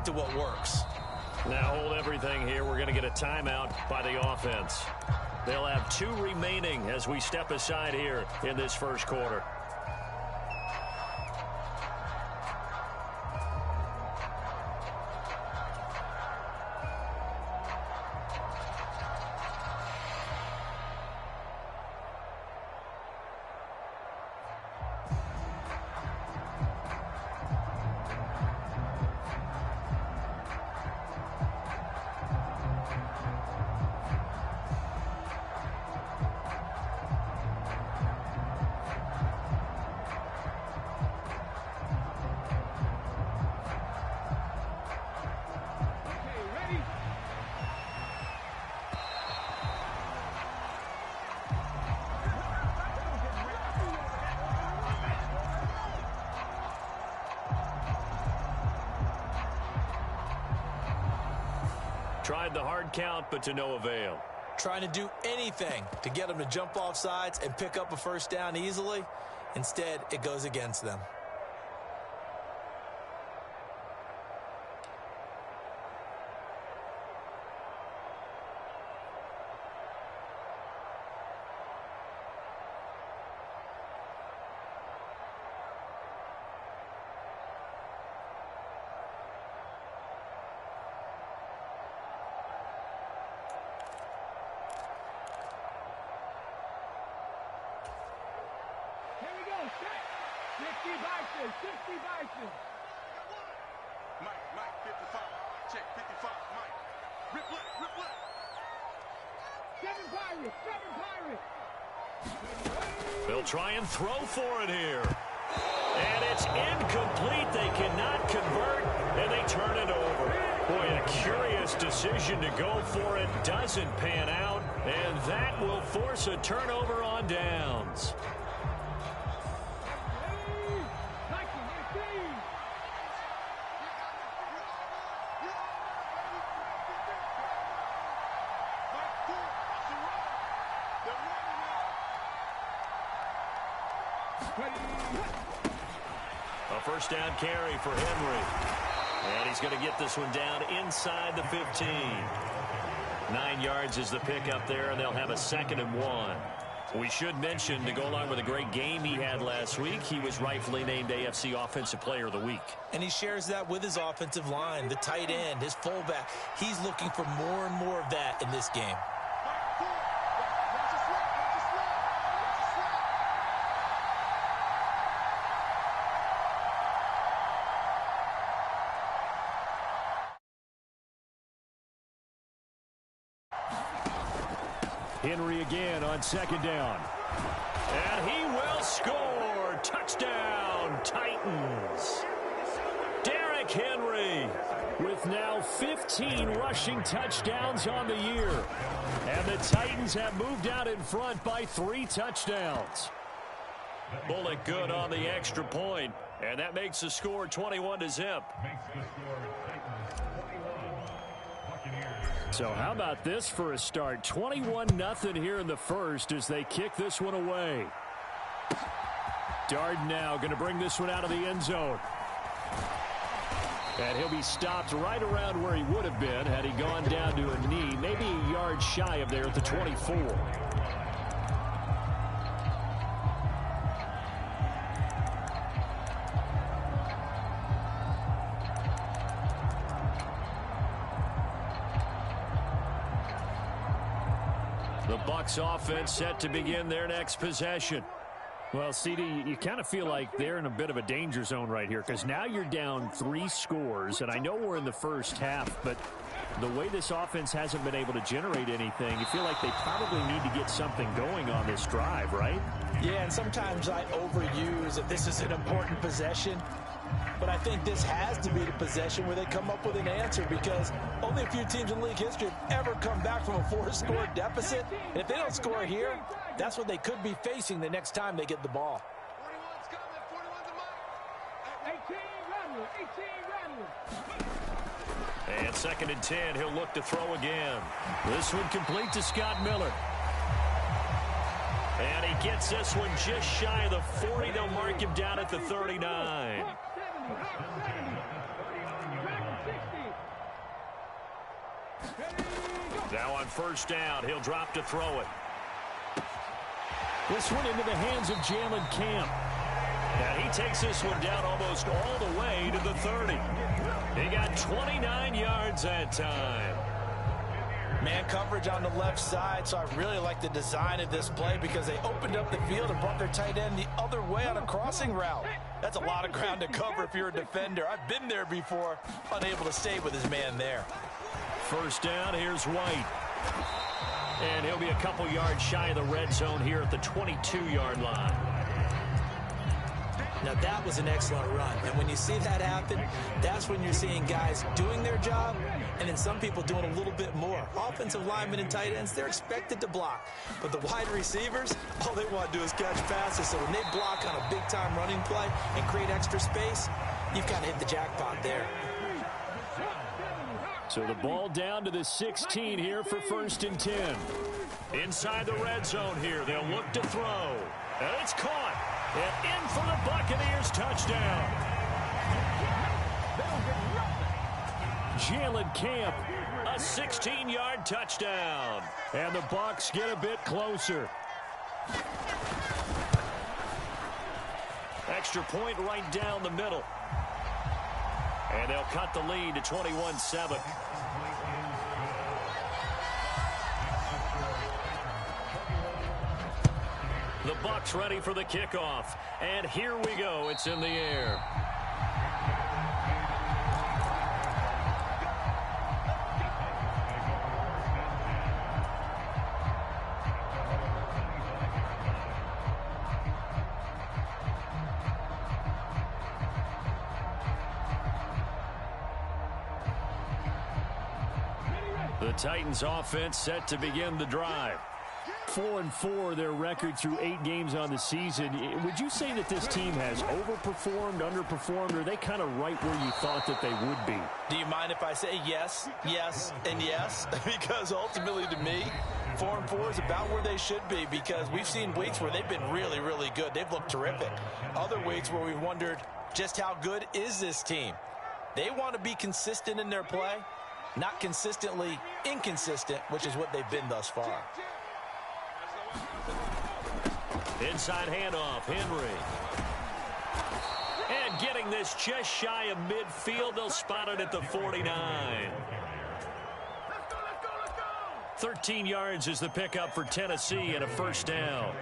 back to what works. Now hold everything here. We're going to get a timeout by the offense. They'll have 2 remaining as we step aside here in this first quarter. Tried the hard count, but to no avail. Trying to do anything to get them to jump off sides and pick up a first down easily. Instead, it goes against them. Mike, 55. Check, 55. Mike. Rip left. 7 Pirates. They'll try and throw for it here. And it's incomplete. They cannot convert, and they turn it over. Boy, a curious decision to go for it. Doesn't pan out, and that will force a turnover on downs. A first down carry for Henry. And he's going to get this one down inside the 15. 9 yards is the pickup there, and they'll have a 2nd and 1. We should mention, to go along with a great game he had last week, he was rightfully named AFC Offensive Player of the Week. And he shares that with his offensive line, the tight end, his fullback. He's looking for more and more of that in this game. Henry again on 2nd down. And he will score. Touchdown, Titans. Derrick Henry with now 15 rushing touchdowns on the year. And the Titans have moved out in front by 3 touchdowns. Bullock good on the extra point. And that makes the score 21-0. So how about this for a start? 21-0 here in the first as they kick this one away. Darden now going to bring this one out of the end zone. And he'll be stopped right around where he would have been had he gone down to a knee, maybe a yard shy of there at the 24. The Bucs offense set to begin their next possession. Well, CD, you kind of feel like they're in a bit of a danger zone right here because now you're down 3 scores, and I know we're in the first half, but the way this offense hasn't been able to generate anything, you feel like they probably need to get something going on this drive, right? Yeah, and sometimes I overuse that this is an important possession. But I think this has to be the possession where they come up with an answer because only a few teams in league history have ever come back from a 4-score deficit. And if they don't score here, that's what they could be facing the next time they get the ball. 41's coming. 18 rattler. And 2nd and 10, he'll look to throw again. This one complete to Scott Miller. And he gets this one just shy of the 40. They'll mark him down at the 39. Now on first down, he'll drop to throw it. This one into the hands of Jalen Camp. And he takes this one down almost all the way to the 30. He got 29 yards that time. Man coverage on the left side, so I really like the design of this play because they opened up the field and brought their tight end the other way on a crossing route. That's a lot of ground to cover if you're a defender. I've been there before, unable to stay with his man there. First down, here's White. And he'll be a couple yards shy of the red zone here at the 22-yard line. Now that was an excellent run, and when you see that happen, that's when you're seeing guys doing their job and then some people doing a little bit more. Offensive linemen and tight ends, they're expected to block, but the wide receivers, all they want to do is catch passes. So when they block on a big-time running play and create extra space, you've got to hit the jackpot there. So the ball down to the 16 here for 1st and 10. Inside the red zone here, they'll look to throw. And it's caught. And in for the Buccaneers touchdown. Jalen Camp. A 16-yard touchdown. And the Bucs get a bit closer. Extra point right down the middle. And they'll cut the lead to 21-7. The Bucs ready for the kickoff. And here we go. It's in the air. The Titans offense set to begin the drive. 4-4 their record through 8 games on the season. Would you say that this team has overperformed, underperformed, or are they kind of right where you thought that they would be? Do you mind if I say yes, yes, and yes? Because ultimately to me, 4-4 is about where they should be because we've seen weeks where they've been really, really good. They've looked terrific. Other weeks where we've wondered just how good is this team? They want to be consistent in their play, not consistently inconsistent, which is what they've been thus far. Inside handoff, Henry. And getting this just shy of midfield, they'll spot it at the 49. 13 yards is the pickup for Tennessee and a first down.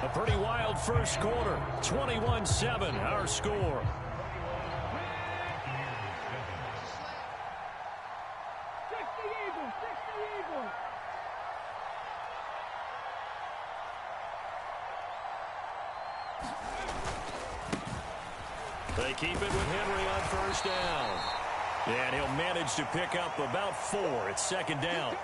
A pretty wild first quarter. 21-7, our score. They keep it with Henry on first down. And he'll manage to pick up about 4 at second down.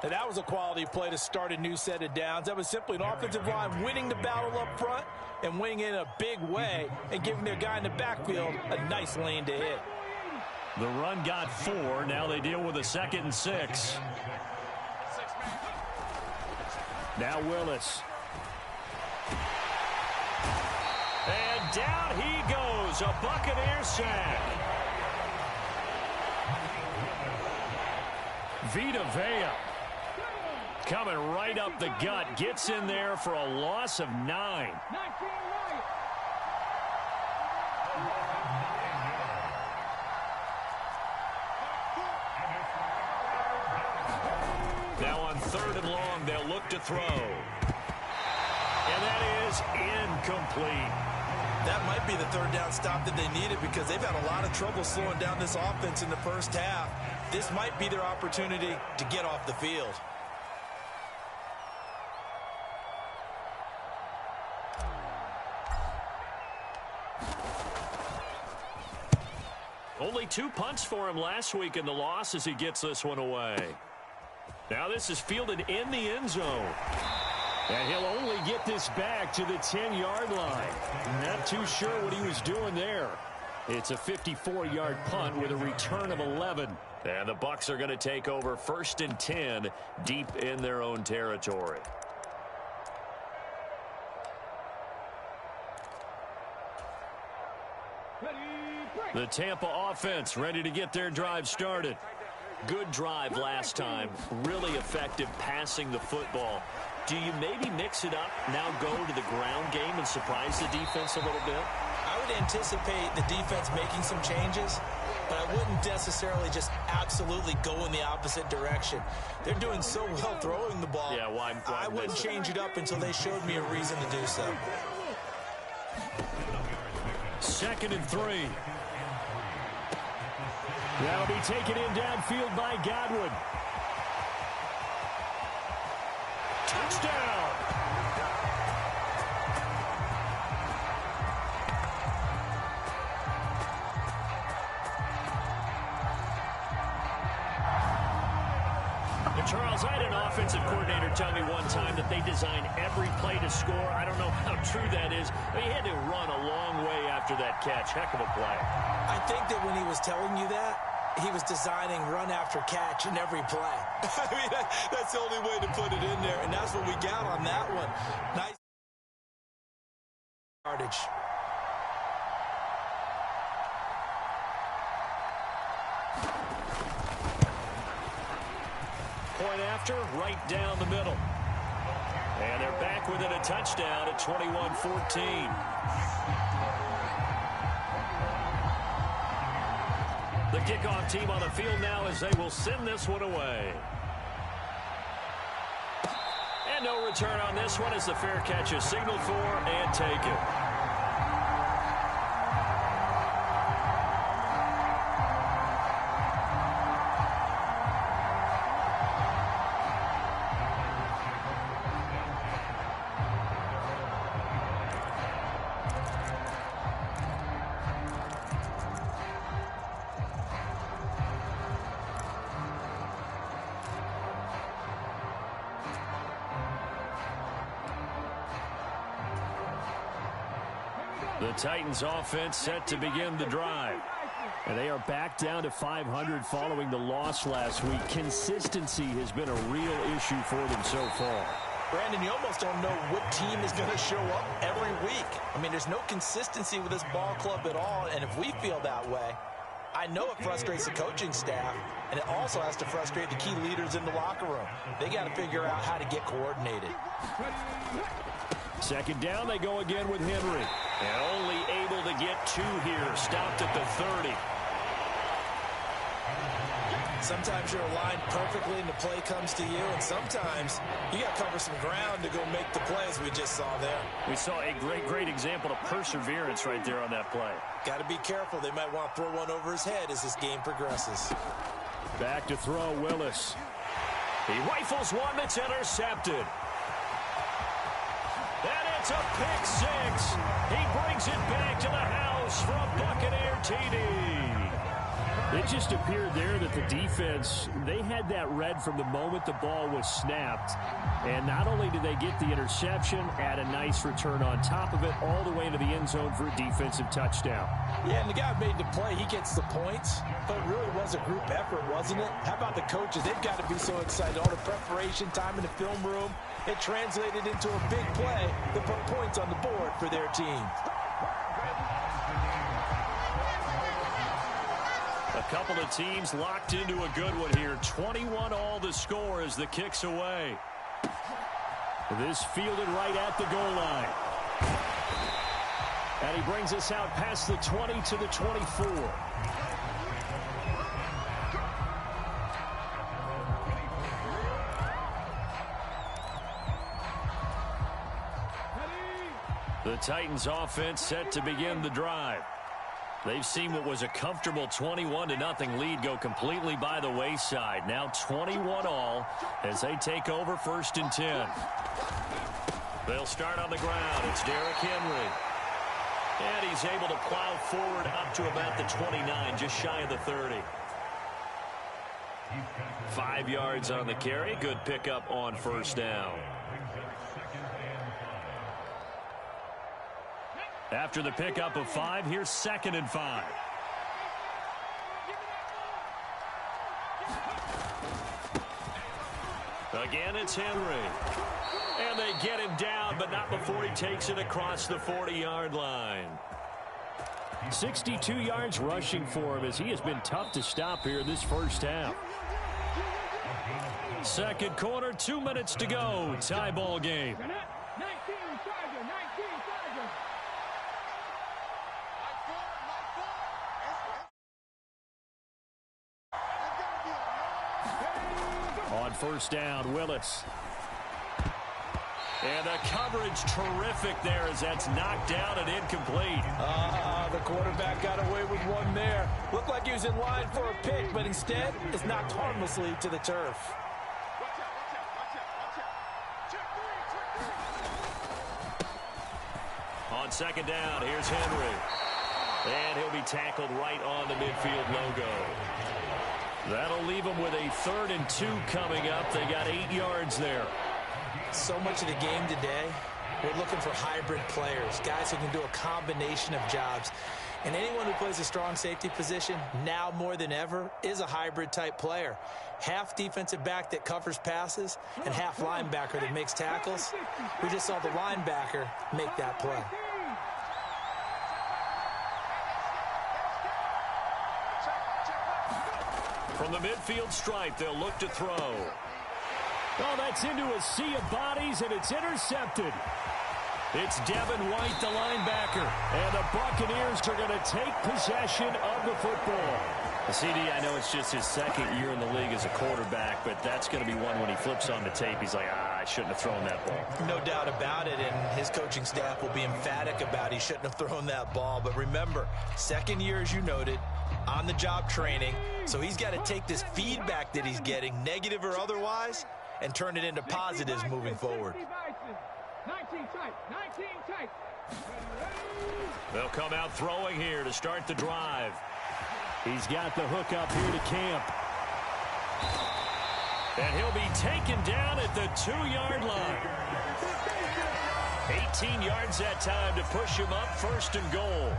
And that was a quality play to start a new set of downs. That was simply an offensive line winning the battle up front and winning in a big way and giving their guy in the backfield a nice lane to hit. The run got 4. Now they deal with a 2nd and 6. Now Willis. And down he goes. A Buccaneer sack. Vita Vea. Coming right up the gut. Gets in there for a loss of 9. Now on 3rd and long, they'll look to throw. And that is incomplete. That might be the 3rd down stop that they needed because they've had a lot of trouble slowing down this offense in the first half. This might be their opportunity to get off the field. Only 2 punts for him last week in the loss as he gets this one away. Now this is fielded in the end zone. And he'll only get this back to the 10-yard line. Not too sure what he was doing there. It's a 54-yard punt with a return of 11. And the Bucs are going to take over 1st and 10 deep in their own territory. The Tampa offense ready to get their drive started. Good drive last time. Really effective passing the football. Do you maybe mix it up, now go to the ground game and surprise the defense a little bit? I would anticipate the defense making some changes, but I wouldn't necessarily just absolutely go in the opposite direction. They're doing so well throwing the ball. Yeah, why I wouldn't change it up until they showed me a reason to do so. 2nd and 3. That'll be taken in downfield by Godwin. Touchdown! Charles, I had an offensive coordinator tell me one time that they design every play to score. I don't know how true that is. He had to run a long way after that catch. Heck of a play. I think that when he was telling you that, he was designing run after catch in every play. I mean, that's the only way to put it in there, and that's what we got on that one. Nice yardage. Point after, right down the middle. And they're back within a touchdown at 21-14. The kickoff team on the field now as they will send this one away. And no return on this one as the fair catch is signaled for and taken. The Titans offense set to begin the drive. And they are back down to 500 following the loss last week. Consistency has been a real issue for them so far. Brandon, you almost don't know what team is going to show up every week. I mean, there's no consistency with this ball club at all, and if we feel that way, I know it frustrates the coaching staff, and it also has to frustrate the key leaders in the locker room. They got to figure out how to get coordinated. 2nd down, they go again with Henry. And only able to get 2 here. Stopped at the 30. Sometimes you're aligned perfectly and the play comes to you, and sometimes you got to cover some ground to go make the plays we just saw there. We saw a great example of perseverance right there on that play. Got to be careful. They might want to throw one over his head as this game progresses. Back to throw, Willis. He rifles one that's intercepted. And it's a pick 6. He brings it back to the house for a Buccaneer TD. It just appeared there that the defense, they had that read from the moment the ball was snapped. And not only did they get the interception, add a nice return on top of it, all the way into the end zone for a defensive touchdown. Yeah, and the guy made the play. He gets the points, but it really was a group effort, wasn't it? How about the coaches? They've got to be so excited. All the preparation time in the film room, it translated into a big play that put points on the board for their team. A couple of teams locked into a good one here. 21 all the score as the kick's away. This fielded right at the goal line. And he brings us out past the 20 to the 24. The Titans offense set to begin the drive. They've seen what was a comfortable 21-0 lead go completely by the wayside. Now 21 all as they take over 1st and 10. They'll start on the ground. It's Derrick Henry. And he's able to plow forward up to about the 29, just shy of the 30. 5 yards on the carry. Good pickup on 1st down. After the pickup of 5, here's 2nd and 5. Again, it's Henry. And they get him down, but not before he takes it across the 40-yard line. 62 yards rushing for him as he has been tough to stop here this first half. Second quarter, 2 minutes to go. Tie ball game. On first down, Willis. And the coverage terrific there as that's knocked down and incomplete. The quarterback got away with one there. Looked like he was in line for a pick, but instead it's knocked harmlessly to the turf. On second down, here's Henry. And he'll be tackled right on the midfield logo. That'll leave him with a 3rd and 2 coming up. They got 8 yards there. So much of the game today, we're looking for hybrid players, guys who can do a combination of jobs. And anyone who plays a strong safety position, now more than ever, is a hybrid type player. Half defensive back that covers passes and half linebacker that makes tackles. We just saw the linebacker make that play. From the midfield stripe, they'll look to throw. Oh, that's into a sea of bodies, and it's intercepted. It's Devin White, the linebacker. And the Buccaneers are going to take possession of the football. CD, I know it's just his 2nd year in the league as a quarterback, but that's going to be one when he flips on the tape. He's like, I shouldn't have thrown that ball. No doubt about it, and his coaching staff will be emphatic about he shouldn't have thrown that ball. But remember, 2nd year, as you noted, on-the-job training. So he's got to take this feedback that he's getting, negative or otherwise, and turn it into positives moving forward. 19 tight. They'll come out throwing here to start the drive. He's got the hook up here to Camp. And he'll be taken down at the 2-yard line. 18 yards that time to push him up, 1st and goal.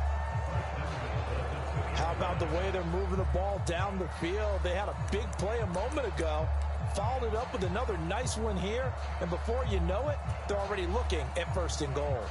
How about the way they're moving the ball down the field? They had a big play a moment ago, followed it up with another nice one here, and before you know it, they're already looking at 1st and goal.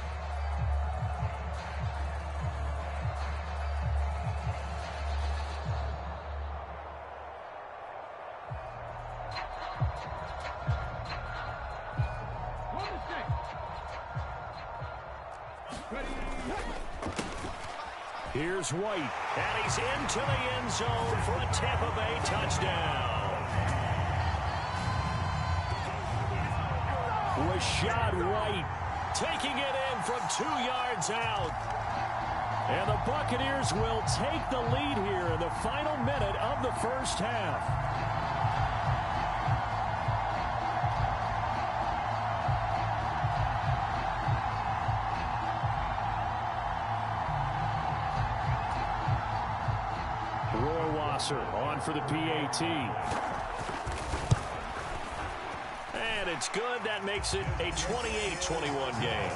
Here's White. And he's into the end zone for a Tampa Bay touchdown. Rashad White taking it in from 2 yards out. And the Buccaneers will take the lead here in the final minute of the first half. On for the PAT. And it's good. That makes it a 28-21 game.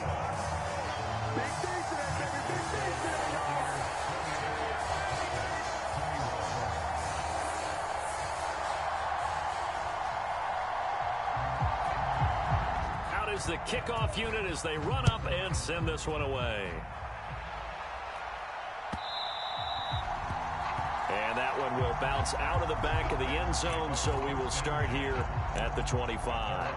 Out is the kickoff unit as they run up and send this one away. And that one will bounce out of the back of the end zone, so we will start here at the 25.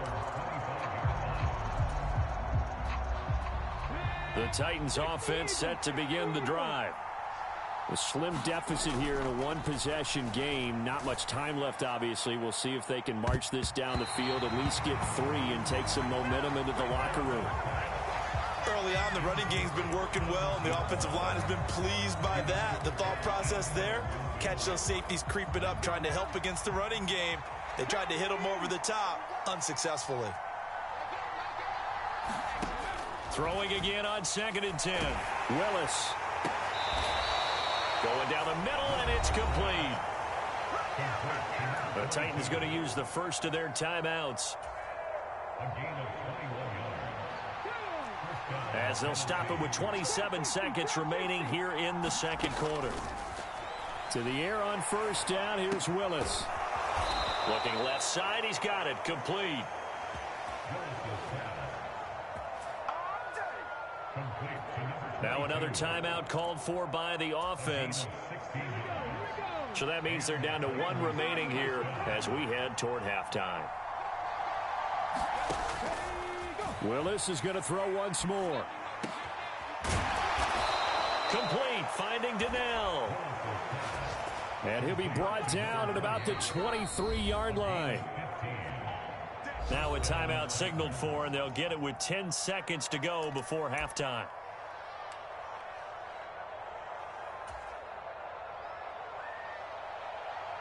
The Titans offense set to begin the drive. A slim deficit here in a one-possession game. Not much time left, obviously. We'll see if they can march this down the field, at least get 3, and take some momentum into the locker room. Early on, the running game's been working well, and the offensive line has been pleased by that. The thought process there, catch those safeties creeping up, trying to help against the running game. They tried to hit them over the top, unsuccessfully. Throwing again on 2nd and 10. Willis. Going down the middle, and it's complete. The Titans going to use the first of their timeouts. as they'll stop it with 27 seconds remaining here in the second quarter. To the air on first down. Here's Willis. Looking left side. He's got it. Complete. Now another timeout called for by the offense. So that means they're down to one remaining here as we head toward halftime. Willis is going to throw once more. Complete, finding Donnell. And he'll be brought down at about the 23-yard line. Now a timeout signaled for, and they'll get it with 10 seconds to go before halftime.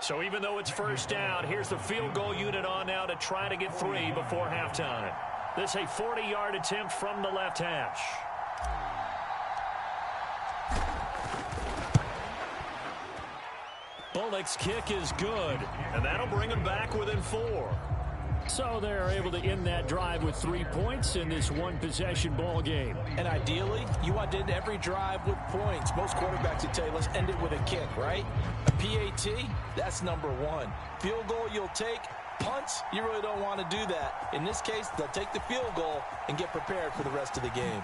So even though it's first down, here's the field goal unit on now to try to get 3 before halftime. This a 40-yard attempt from the left hash. Bullock's kick is good, and that'll bring them back within 4. So they're able to end that drive with 3 points in this one-possession ball game. And ideally, you want to end every drive with points. Most quarterbacks would tell you, let's end it with a kick, right? A PAT, that's number 1. Field goal you'll take. Punts, you really don't want to do that. In this case, they'll take the field goal and get prepared for the rest of the game.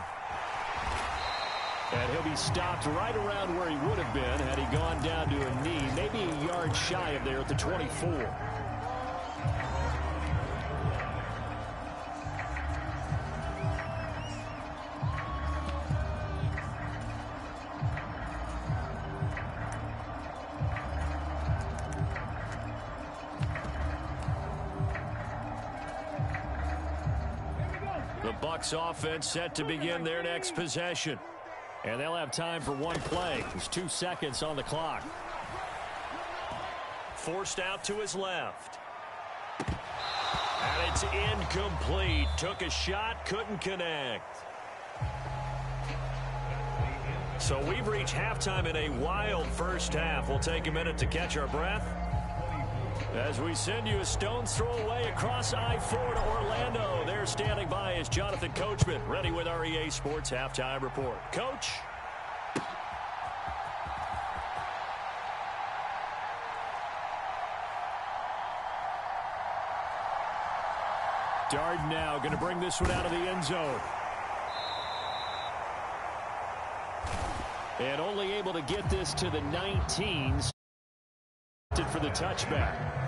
And he'll be stopped right around where he would have been had he gone down to a knee, maybe a yard shy of there at the 24. The Bucs offense set to begin their next possession. And they'll have time for one play. There's 2 seconds on the clock. Forced out to his left. And it's incomplete. Took a shot, couldn't connect. So we've reached halftime in a wild first half. We'll take a minute to catch our breath as we send you a stone's throw away across I-4 to Orlando. There standing by is Jonathan Coachman, ready with our EA Sports Halftime Report. Coach? Darden now going to bring this one out of the end zone. And only able to get this to the 19s for the touchback.